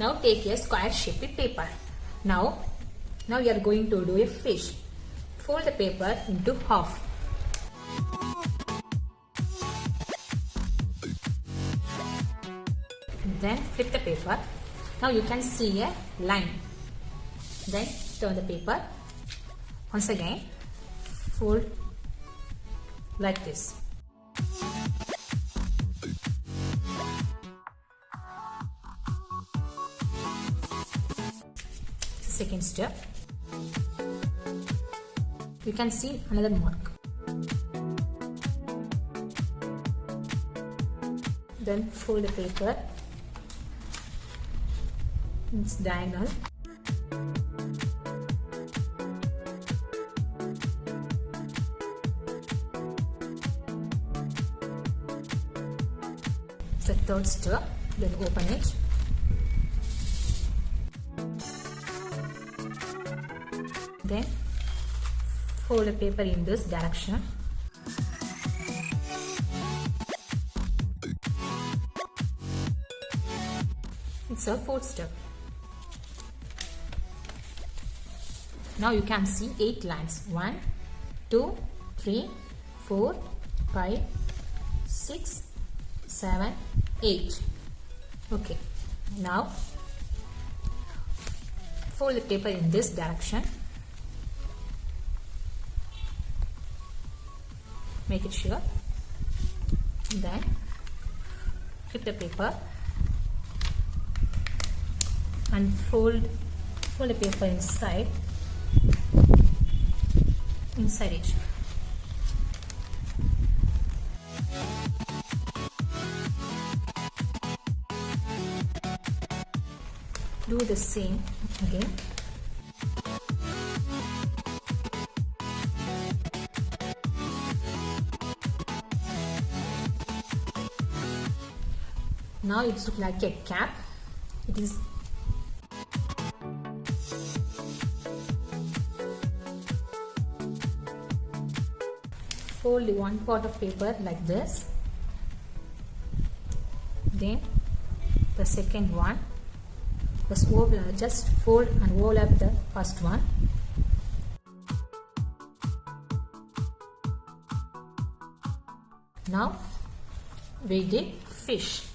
Now take a square shaped paper. Now we are going to do a fish. Fold the paper into half. Then flip the paper. Now you can see a line. Then turn the paper. Once again, fold like this. Second step, you can see another mark. Then fold the paper. It's diagonal. The third step, then open it. Then fold the paper in this direction. It's a fourth step. Now you can see 8 lines. 1, 2, 3, 4, 5, 6, 7, 8. Okay. Now fold the paper in this direction. Make it sure. Then flip the paper and fold the paper inside it. Do the same again. Now it looks like a cap. It is fold one part of paper like this. Then the second one, just fold and overlap the first one. Now we did fish.